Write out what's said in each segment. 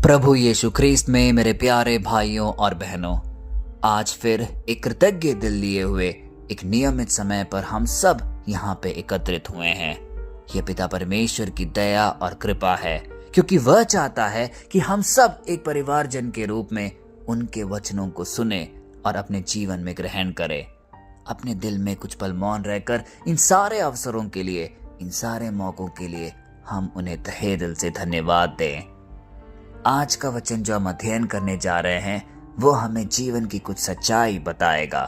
प्रभु यीशु ख्रीस्त में मेरे प्यारे भाइयों और बहनों, आज फिर एक कृतज्ञ दिल लिए हुए एक नियमित समय पर हम सब यहाँ पे एकत्रित हुए हैं। ये पिता परमेश्वर की दया और कृपा है, क्योंकि वह चाहता है कि हम सब एक परिवारजन के रूप में उनके वचनों को सुने और अपने जीवन में ग्रहण करें। अपने दिल में कुछ पल मौन रहकर इन सारे अवसरों के लिए, इन सारे मौकों के लिए हम उन्हें तहे दिल से धन्यवाद दें। आज का वचन जो हम अध्ययन करने जा रहे हैं वो हमें जीवन की कुछ सच्चाई बताएगा।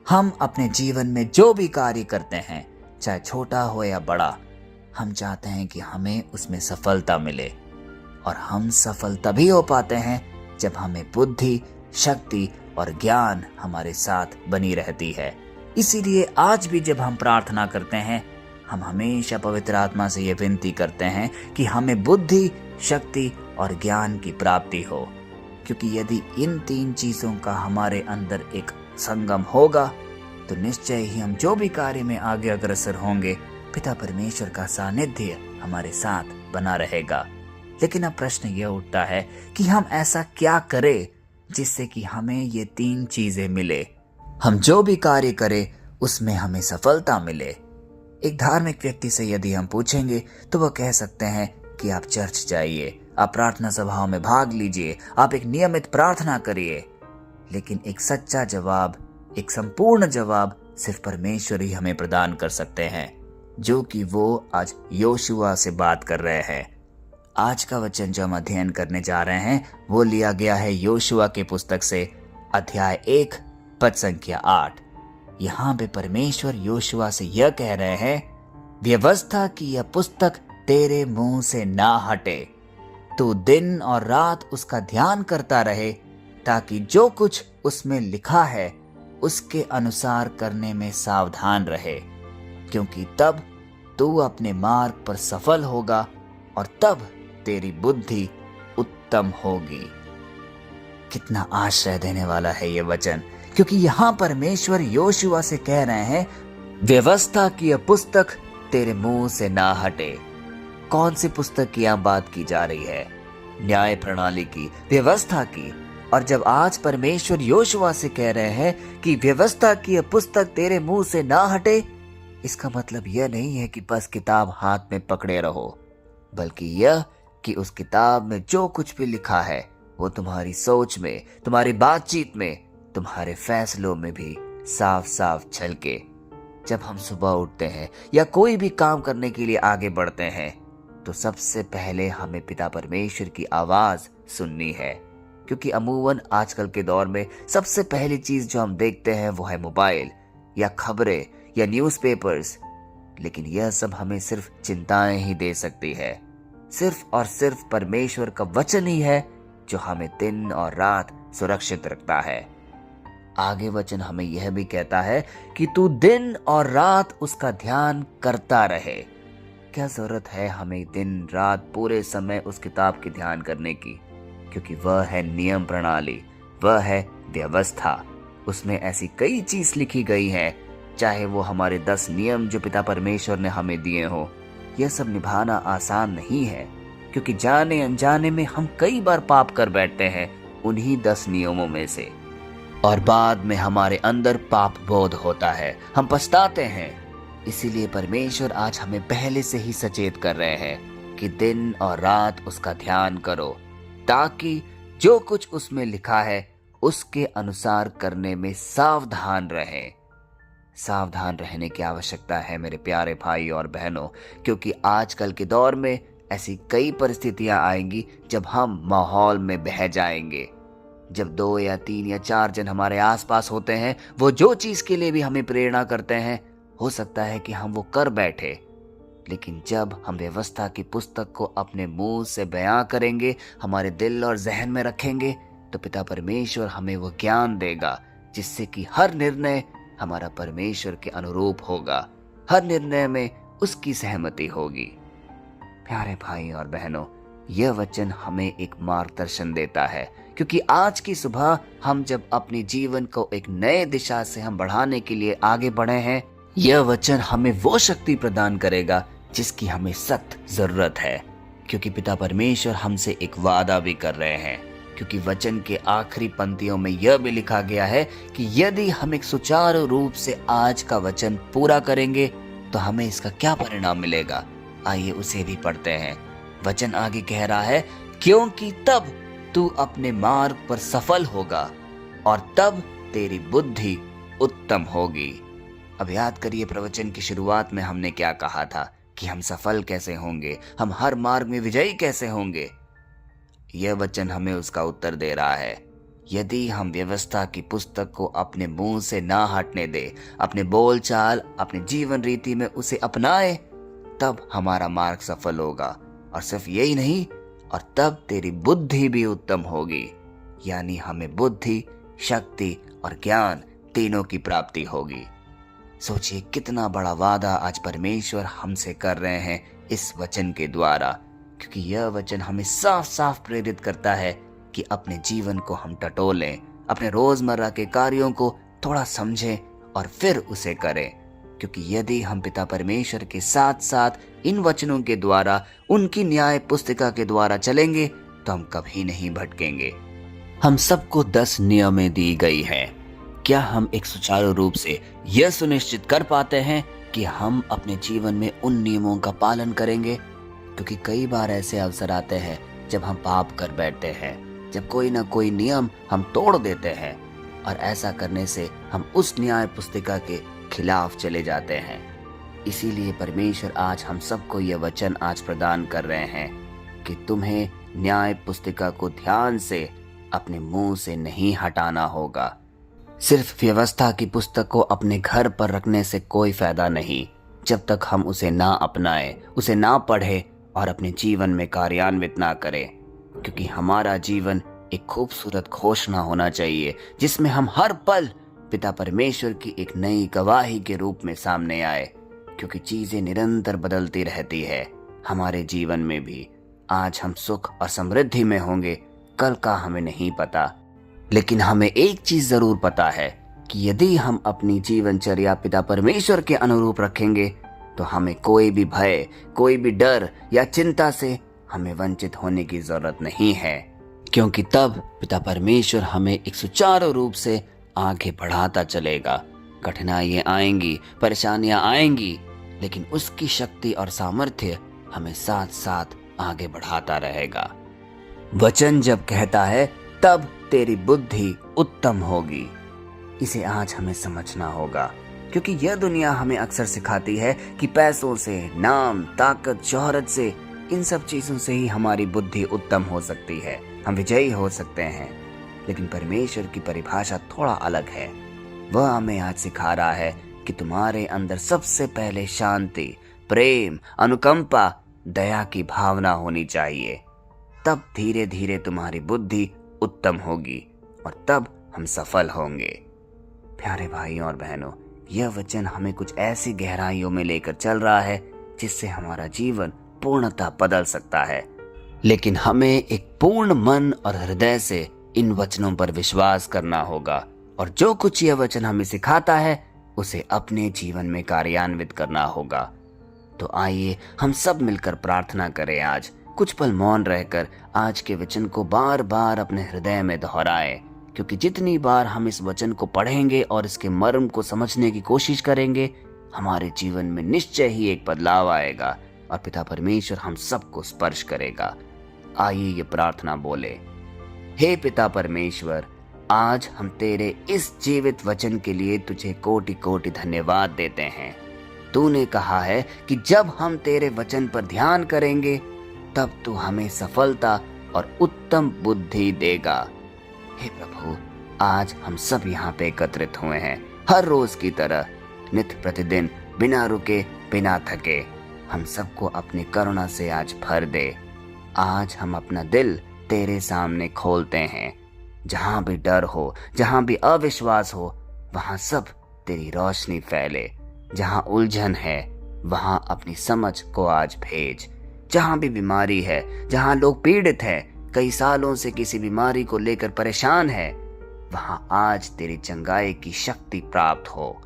हम अपने जीवन में जो भी कार्य करते हैं, चाहे छोटा हो या बड़ा, हम चाहते हैं कि हमें उसमें सफलता मिले। और हम सफल तभी हो पाते हैं जब हमें बुद्धि, शक्ति और ज्ञान हमारे साथ बनी रहती है। इसीलिए आज भी जब हम प्रार्थना करते हैं, हम हमेशा पवित्र आत्मा से ये विनती करते हैं कि हमें बुद्धि, शक्ति और ज्ञान की प्राप्ति हो, क्योंकि यदि इन तीन चीजों का हमारे अंदर एक संगम होगा तो निश्चय ही हम जो भी कार्य में आगे अग्रसर होंगे, पिता परमेश्वर का सानिध्य हमारे साथ बना रहेगा। लेकिन अब प्रश्न यह उठता है कि हम ऐसा क्या करें जिससे कि हमें ये तीन चीजें मिले, हम जो भी कार्य करें उसमें हमें सफलता मिले। एक धार्मिक व्यक्ति से यदि हम पूछेंगे तो वह कह सकते हैं कि आप चर्च जाइए, आप प्रार्थना सभाओं में भाग लीजिए, आप एक नियमित प्रार्थना करिए। लेकिन एक सच्चा जवाब, एक संपूर्ण जवाब सिर्फ परमेश्वर ही हमें प्रदान कर सकते हैं, जो कि वो आज योशुआ से बात कर रहे हैं। आज का वचन जो हम अध्ययन करने जा रहे हैं वो लिया गया है योशुआ के पुस्तक से, अध्याय 1 पद संख्या 8। यहाँ पे परमेश्वर योशुआ से यह कह रहे हैं, व्यवस्था की यह पुस्तक तेरे मुंह से ना हटे, तू दिन और रात उसका ध्यान करता रहे, ताकि जो कुछ उसमें लिखा है उसके अनुसार करने में सावधान रहे, क्योंकि तब तू अपने मार्ग पर सफल होगा और तब तेरी बुद्धि उत्तम होगी। कितना आश्रय देने वाला है ये वचन, क्योंकि यहाँ परमेश्वर योशुआ से कह रहे हैं, व्यवस्था की यह पुस्तक तेरे मुंह से ना हटे। कौन सी पुस्तक की यहाँ बात की जा रही है? न्याय प्रणाली की, व्यवस्था की। और जब आज परमेश्वर योशुआ से कह रहे हैं कि व्यवस्था की यह पुस्तक तेरे मुंह से ना हटे, इसका मतलब यह नहीं है कि बस किताब हाथ में पकड़े रहो, बल्कि यह कि उस किताब में जो कुछ भी लिखा है वो तुम्हारी सोच में, तुम्हारी बातचीत में, तुम्हारे फैसलों में भी साफ साफ झलके। जब हम सुबह उठते हैं या कोई भी काम करने के लिए आगे बढ़ते हैं तो सबसे पहले हमें पिता परमेश्वर की आवाज सुननी है, क्योंकि अमूमन आजकल के दौर में सबसे पहली चीज जो हम देखते हैं वो है मोबाइल या खबरें या न्यूज़पेपर्स। लेकिन यह सब हमें सिर्फ चिंताएं ही दे सकती है। सिर्फ और सिर्फ परमेश्वर का वचन ही है जो हमें दिन और रात सुरक्षित रखता है। आगे वचन हमें यह भी कहता है कि तू दिन और रात उसका ध्यान करता रहे। क्या जरूरत है हमें दिन रात पूरे समय उस किताब की ध्यान करने की? क्योंकि वह है नियम प्रणाली, वह है व्यवस्था। उसमें ऐसी कई चीज लिखी गई है, चाहे वो हमारे 10 नियम जो पिता परमेश्वर ने हमें दिए हो, यह सब निभाना आसान नहीं है, क्योंकि जाने अनजाने में हम कई बार पाप कर बैठते हैं उन्हीं 10 नियमों में से, और बाद में हमारे अंदर पाप बोध होता है, हम पछताते हैं। इसीलिए परमेश्वर आज हमें पहले से ही सचेत कर रहे हैं कि दिन और रात उसका ध्यान करो, ताकि जो कुछ उसमें लिखा है उसके अनुसार करने में सावधान रहें। सावधान रहने की आवश्यकता है मेरे प्यारे भाई और बहनों, क्योंकि आजकल के दौर में ऐसी कई परिस्थितियां आएंगी जब हम माहौल में बह जाएंगे। जब 2 या 3 या 4 जन हमारे आसपास होते हैं, वो जो चीज के लिए भी हमें प्रेरणा करते हैं, हो सकता है कि हम वो कर बैठे। लेकिन जब हम व्यवस्था की पुस्तक को अपने मुंह से बयां करेंगे, हमारे दिल और जहन में रखेंगे, तो पिता परमेश्वर हमें वो ज्ञान देगा जिससे कि हर निर्णय हमारा परमेश्वर के अनुरूप होगा, हर निर्णय में उसकी सहमति होगी। प्यारे भाई और बहनों, यह वचन हमें एक मार्गदर्शन देता है, क्योंकि आज की सुबह हम जब अपने जीवन को एक नए दिशा से हम बढ़ाने के लिए आगे बढ़े हैं, यह वचन हमें वो शक्ति प्रदान करेगा जिसकी हमें सख्त जरूरत है। क्योंकि पिता परमेश्वर हमसे एक वादा भी कर रहे हैं, क्योंकि वचन के आखिरी पंक्तियों में यह भी लिखा गया है कि यदि हम एक सुचारू रूप से आज का वचन पूरा करेंगे तो हमें इसका क्या परिणाम मिलेगा। आइए उसे भी पढ़ते हैं। वचन आगे कह रहा है, क्योंकि तब तू अपने मार्ग पर सफल होगा और तब तेरी बुद्धि उत्तम होगी। अब याद करिए, प्रवचन की शुरुआत में हमने क्या कहा था कि हम सफल कैसे होंगे, हम हर मार्ग में विजयी कैसे होंगे। यह वचन हमें उसका उत्तर दे रहा है। यदि हम व्यवस्था की पुस्तक को अपने मुंह से ना हटने दे, अपने बोलचाल, अपने जीवन रीति में उसे अपनाए, तब हमारा मार्ग सफल होगा। और सिर्फ यही नहीं, और तब तेरी बुद्धि भी उत्तम होगी, यानी हमें बुद्धि, शक्ति और ज्ञान तीनों की प्राप्ति होगी। सोचिए कितना बड़ा वादा आज परमेश्वर हमसे कर रहे हैं इस वचन के द्वारा, क्योंकि यह वचन हमें साफ साफ प्रेरित करता है कि अपने जीवन को हम टटोलें, अपने रोजमर्रा के कार्यों को थोड़ा समझें और फिर उसे करें। क्योंकि यदि हम पिता परमेश्वर के साथ साथ इन वचनों के द्वारा, उनकी न्याय पुस्तिका के द्वारा चलेंगे तो हम कभी नहीं भटकेंगे। हम सबको 10 नियमें दी गई हैं। क्या हम एक सुचारू रूप से यह सुनिश्चित कर पाते हैं कि हम अपने जीवन में उन नियमों का पालन करेंगे? क्योंकि कई बार ऐसे अवसर आते हैं जब हम पाप कर बैठते हैं, जब कोई ना कोई नियम हम तोड़ देते हैं, और ऐसा करने से हम उस न्याय पुस्तिका के खिलाफ चले जाते हैं। इसीलिए परमेश्वर आज हम सबको यह वचन आज प्रदान कर रहे हैं कि तुम्हें न्याय पुस्तिका को ध्यान से अपने मुंह से नहीं हटाना होगा। सिर्फ व्यवस्था की पुस्तक को अपने घर पर रखने से कोई फायदा नहीं, जब तक हम उसे ना अपनाएं, उसे ना पढ़े और अपने जीवन में कार्यान्वित ना करें। क्योंकि हमारा जीवन एक खूबसूरत घोषणा होना चाहिए, जिसमें हम हर पल पिता परमेश्वर की एक नई गवाही के रूप में सामने आए। क्योंकि चीजें निरंतर बदलती रहती है। हमारे जीवन में भी आज हम सुख और समृद्धि में होंगे, कल का हमें नहीं पता। लेकिन हमें एक चीज जरूर पता है कि यदि हम अपनी जीवनचर्या पिता परमेश्वर के अनुरूप रखेंगे तो हमें कोई भी भय, कोई भी डर या चिंता से हमें वंचित होने की जरूरत नहीं है। क्योंकि तब पिता परमेश्वर हमें एक सुचारू रूप से आगे बढ़ाता चलेगा। कठिनाइयां आएंगी, परेशानियां आएंगी, लेकिन उसकी शक्ति और सामर्थ्य हमें साथ साथ आगे बढ़ाता रहेगा। वचन जब कहता है तब तेरी बुद्धि उत्तम होगी, इसे आज हमें समझना होगा। क्योंकि यह दुनिया हमें अक्सर सिखाती है कि पैसों से, नाम, ताकत, शोहरत से, इन सब चीजों से ही हमारी बुद्धि उत्तम हो सकती है, हम विजयी हो सकते हैं। लेकिन परमेश्वर की परिभाषा थोड़ा अलग है। वह हमें आज सिखा रहा है कि तुम्हारे अंदर सबसे पहले शांति, प्रेम, अनुकंपा, दया की भावना होनी चाहिए। तब धीरे धीरे तुम्हारी बुद्धि उत्तम होगी और तब हम सफल होंगे। प्यारे भाइयों और बहनों, यह वचन हमें कुछ ऐसी गहराइयों में लेकर चल रहा है जिससे हमारा जीवन पूर्णतः बदल सकता है। लेकिन हमें एक पूर्ण मन और हृदय से इन वचनों पर विश्वास करना होगा और जो कुछ यह वचन हमें सिखाता है उसे अपने जीवन में कार्यान्वित करना होगा। तो आइए हम सब मिलकर प्रार्थना करें। आज कुछ पल मौन रहकर आज के वचन को बार बार अपने हृदय में दोहराएं, क्योंकि जितनी बार हम इस वचन को पढ़ेंगे और इसके मर्म को समझने की कोशिश करेंगे, हमारे जीवन में निश्चय ही एक बदलाव आएगा और पिता परमेश्वर हम सबको स्पर्श करेगा। आइए ये प्रार्थना बोले। हे पिता परमेश्वर, आज हम तेरे इस जीवित वचन के लिए तुझे कोटि कोटि धन्यवाद देते हैं। तूने कहा है कि जब हम तेरे वचन पर ध्यान करेंगे तब तू हमें सफलता और उत्तम बुद्धि देगा। हे प्रभु, आज हम सब यहाँ पे एकत्रित हुए हैं, हर रोज की तरह, नित्य प्रतिदिन, बिना रुके, बिना थके। हम सबको अपनी करुणा से आज भर दे। आज हम अपना दिल तेरे सामने खोलते हैं। जहाँ भी डर हो, जहाँ भी अविश्वास हो, वहाँ सब तेरी रोशनी फैले। जहाँ उलझन है वहाँ अपनी समझ को आज भेज। जहाँ भी बीमारी है, जहाँ लोग पीड़ित हैं, कई सालों से किसी बीमारी को लेकर परेशान है, वहाँ आज तेरी चंगाई की शक्ति प्राप्त हो।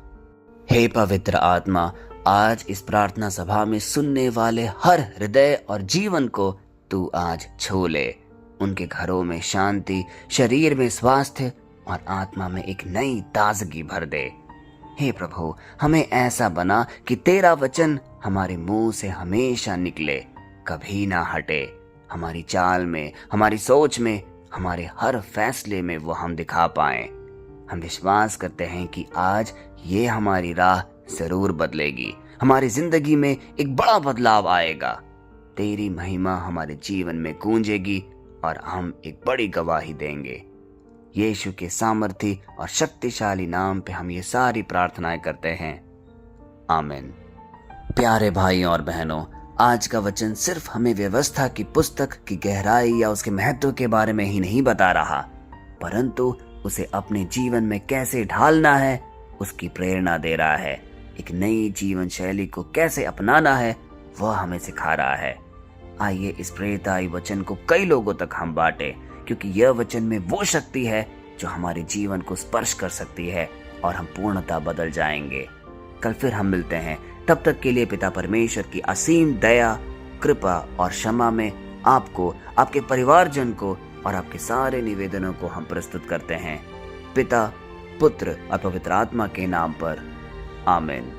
हे पवित्र आत्मा, आज इस प्रार्थना सभा में सुनने वाले हर हृदय और जीवन को तू आज छू ले। उनके घरों में शांति, शरीर में स्वास्थ्य और आत्मा में एक नई ताजगी भर दे। हे प्रभु, हमें ऐसा बना कि तेरा वचन हमारे मुंह से हमेशा निकले, कभी ना हटे। हमारी चाल में, हमारी सोच में, हमारे हर फैसले में वो हम दिखा पाएं। हम विश्वास करते हैं कि आज ये हमारी राह जरूर बदलेगी। हमारी जिंदगी में एक बड़ा बदलाव आएगा। तेरी महिमा हमारे जीवन में गूंजेगी और हम एक बड़ी गवाही देंगे। यीशु के सामर्थी और शक्तिशाली नाम पे हम ये सारी प्रार्थनाएं करते हैं, आमीन। प्यारे भाइयों और बहनों, आज का वचन सिर्फ हमें व्यवस्था की पुस्तक की गहराई या उसके महत्व के बारे में ही नहीं बता रहा, परंतु उसे अपने जीवन में कैसे ढालना है उसकी प्रेरणा दे रहा है। एक नई जीवन शैली को कैसे अपनाना है वह हमें सिखा रहा है। आइए इस प्रेरणादायी वचन को कई लोगों तक हम बांटे, क्योंकि यह वचन में वो शक्ति है जो हमारे जीवन को स्पर्श कर सकती है और हम पूर्णतः बदल जाएंगे। कल फिर हम मिलते हैं। तब तक के लिए पिता परमेश्वर की असीम दया, कृपा और क्षमा में आपको, आपके परिवारजन को और आपके सारे निवेदनों को हम प्रस्तुत करते हैं, पिता, पुत्र और पवित्र आत्मा के नाम पर, आमीन।